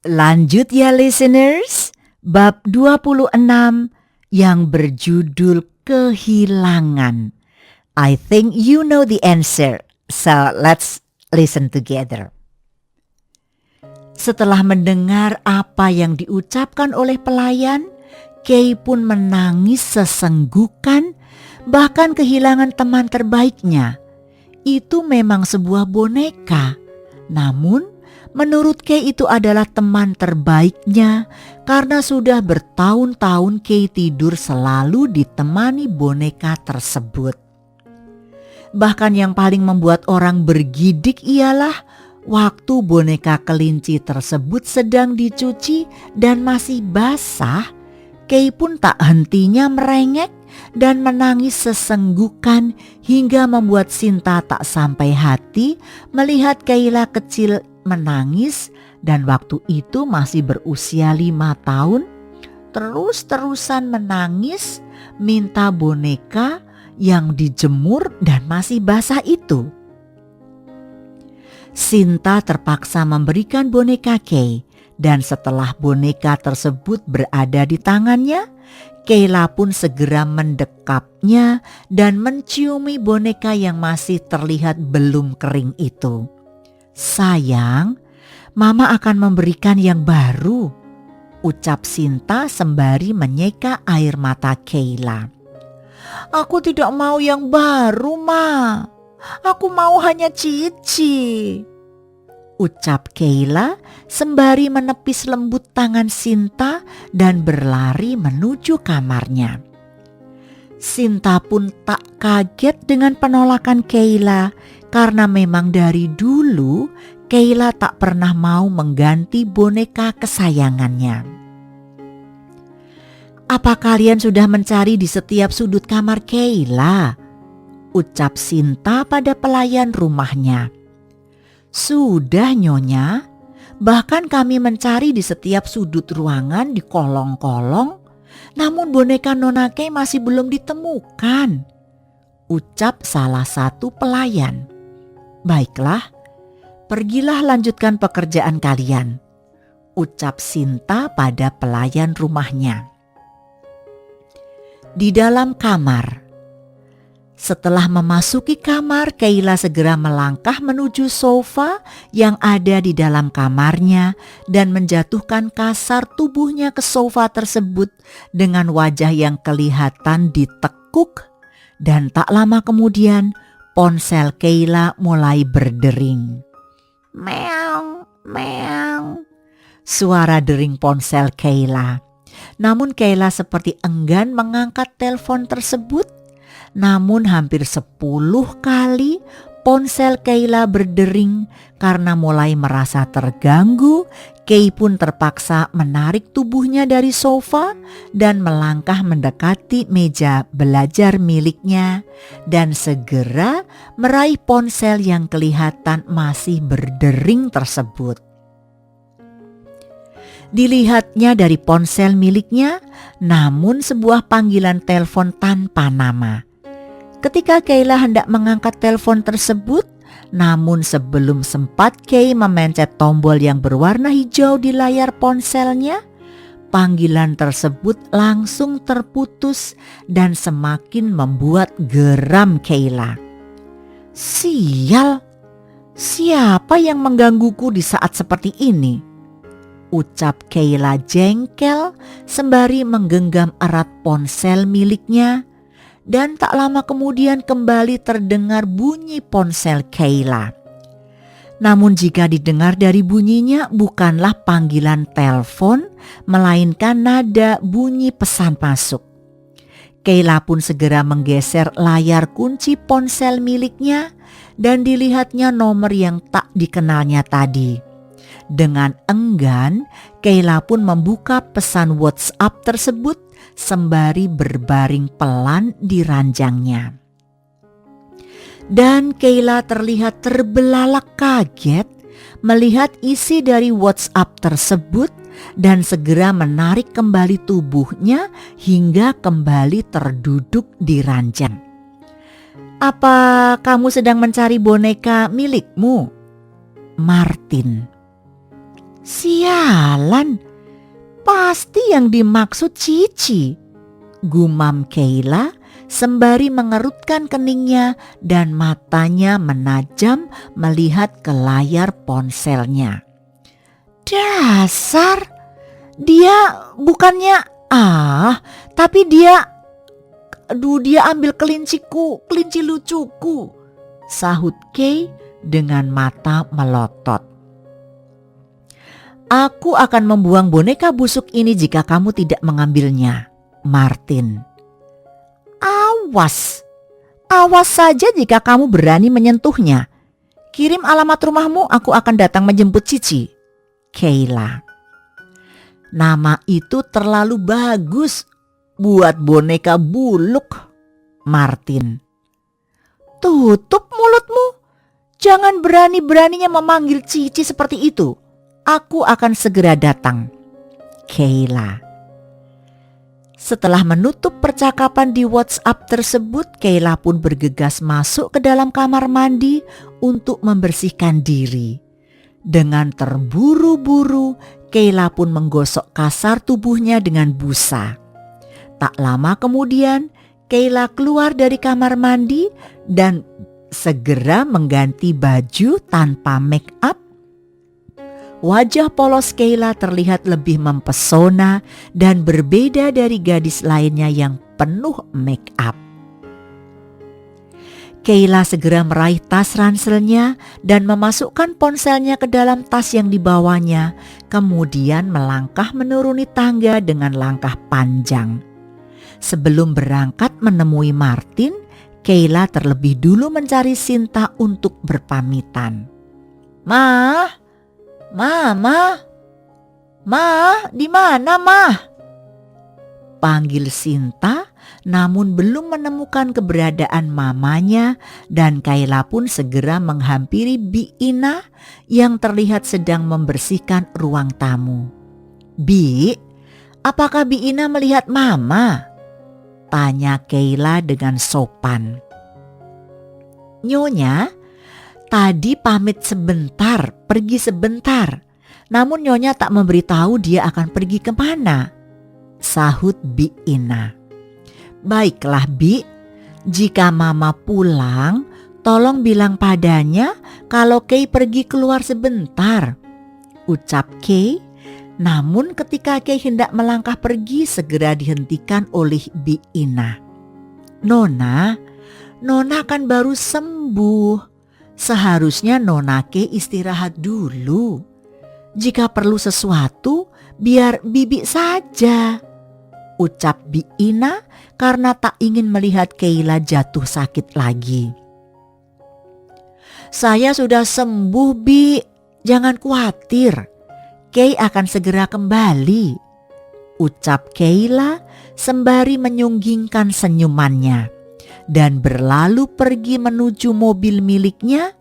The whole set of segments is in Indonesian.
Lanjut ya listeners, bab 26 yang berjudul kehilangan. I think you know the answer, so let's listen together. Setelah mendengar apa yang diucapkan oleh pelayan, Kay pun menangis sesenggukan, bahkan kehilangan teman terbaiknya. Itu memang sebuah boneka, namun menurut Kay itu adalah teman terbaiknya karena sudah bertahun-tahun Kay tidur selalu ditemani boneka tersebut. Bahkan yang paling membuat orang bergidik ialah waktu boneka kelinci tersebut sedang dicuci dan masih basah, Kay pun tak hentinya merengek dan menangis sesenggukan hingga membuat Sinta tak sampai hati melihat Kayla kecil menangis dan waktu itu masih berusia 5 tahun, terus-terusan menangis minta boneka yang dijemur dan masih basah itu. Sinta terpaksa memberikan boneka Kay dan setelah boneka tersebut berada di tangannya, Kayla pun segera mendekapnya dan menciumi boneka yang masih terlihat belum kering itu. "Sayang, Mama akan memberikan yang baru," ucap Sinta sembari menyeka air mata Kayla. "Aku tidak mau yang baru, Ma. Aku mau hanya cici," ucap Kayla sembari menepis lembut tangan Sinta dan berlari menuju kamarnya. Sinta pun tak kaget dengan penolakan Kayla karena memang dari dulu Kayla tak pernah mau mengganti boneka kesayangannya. "Apa kalian sudah mencari di setiap sudut kamar Kayla?" ucap Sinta pada pelayan rumahnya. "Sudah, Nyonya. Bahkan kami mencari di setiap sudut ruangan, di kolong-kolong, namun boneka Nona Kay masih belum ditemukan," ucap salah satu pelayan. "Baiklah, pergilah lanjutkan pekerjaan kalian," ucap Sinta pada pelayan rumahnya. Di dalam kamar. Setelah memasuki kamar, Kayla segera melangkah menuju sofa yang ada di dalam kamarnya dan menjatuhkan kasar tubuhnya ke sofa tersebut dengan wajah yang kelihatan ditekuk, dan tak lama kemudian ponsel Kayla mulai berdering. "Meong, meong," suara dering ponsel Kayla. Namun Kayla seperti enggan mengangkat telepon tersebut. Namun hampir 10 kali ponsel Kayla berdering karena mulai merasa terganggu. Kay pun terpaksa menarik tubuhnya dari sofa dan melangkah mendekati meja belajar miliknya dan segera meraih ponsel yang kelihatan masih berdering tersebut. Dilihatnya dari ponsel miliknya, namun sebuah panggilan telepon tanpa nama. Ketika Kayla hendak mengangkat telepon tersebut, namun sebelum sempat Kay memencet tombol yang berwarna hijau di layar ponselnya, panggilan tersebut langsung terputus dan semakin membuat geram Kayla. "Sial, siapa yang menggangguku di saat seperti ini?" ucap Kayla jengkel sembari menggenggam erat ponsel miliknya, dan tak lama kemudian kembali terdengar bunyi ponsel Kayla. Namun jika didengar dari bunyinya bukanlah panggilan telepon, melainkan nada bunyi pesan masuk. Kayla pun segera menggeser layar kunci ponsel miliknya dan dilihatnya nomor yang tak dikenalnya tadi. Dengan enggan, Kayla pun membuka pesan WhatsApp tersebut sembari berbaring pelan di ranjangnya. Dan Kayla terlihat terbelalak kaget melihat isi dari WhatsApp tersebut dan segera menarik kembali tubuhnya hingga kembali terduduk di ranjang. "Apa kamu sedang mencari boneka milikmu, Martin?" Sialan, pasti yang dimaksud Cici, gumam Kayla sembari mengerutkan keningnya dan matanya menajam melihat ke layar ponselnya. Dasar, dia bukannya tapi dia ambil kelinci lucuku, sahut Kay dengan mata melotot. Aku akan membuang boneka busuk ini jika kamu tidak mengambilnya, Martin. Awas saja jika kamu berani menyentuhnya. Kirim alamat rumahmu, aku akan datang menjemput Cici. Kayla. Nama itu terlalu bagus buat boneka buluk, Martin. Tutup mulutmu. Jangan berani-beraninya memanggil Cici seperti itu. Aku akan segera datang. Kayla. Setelah menutup percakapan di WhatsApp tersebut, Kayla pun bergegas masuk ke dalam kamar mandi untuk membersihkan diri. Dengan terburu-buru, Kayla pun menggosok kasar tubuhnya dengan busa. Tak lama kemudian, Kayla keluar dari kamar mandi dan segera mengganti baju tanpa make up. Wajah polos Kayla terlihat lebih mempesona dan berbeda dari gadis lainnya yang penuh make up. Kayla segera meraih tas ranselnya dan memasukkan ponselnya ke dalam tas yang dibawanya, kemudian melangkah menuruni tangga dengan langkah panjang. Sebelum berangkat menemui Martin, Kayla terlebih dulu mencari Sinta untuk berpamitan. Mama, di mana, Ma? Panggil Sinta, namun belum menemukan keberadaan mamanya, dan Kayla pun segera menghampiri Bi Ina yang terlihat sedang membersihkan ruang tamu. Bi, apakah Bi Ina melihat Mama? Tanya Kayla dengan sopan. Nyonya, tadi pamit sebentar, pergi sebentar. Namun Nyonya tak memberitahu dia akan pergi kemana, sahut Bi Ina. Baiklah Bi, jika Mama pulang, tolong bilang padanya kalau Kay pergi keluar sebentar, ucap Kay. Namun ketika Kay hendak melangkah pergi, segera dihentikan oleh Bi Ina. Nona kan baru sembuh. Seharusnya Nona Kay istirahat dulu. Jika perlu sesuatu, biar Bibi saja, ucap Bi Ina karena tak ingin melihat Kayla jatuh sakit lagi. Saya sudah sembuh, Bi. Jangan khawatir. Kay akan segera kembali, ucap Kayla sembari menyunggingkan senyumannya dan berlalu pergi menuju mobil miliknya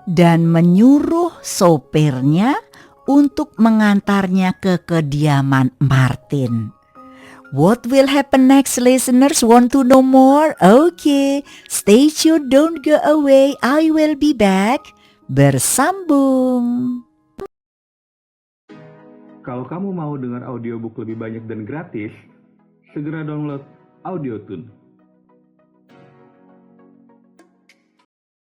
dan menyuruh sopirnya untuk mengantarnya ke kediaman Martin. What will happen next, listeners? Want to know more? Okay, stay tuned, don't go away. I will be back. Bersambung. Kalau kamu mau dengar audiobook lebih banyak dan gratis, segera download Audiotune.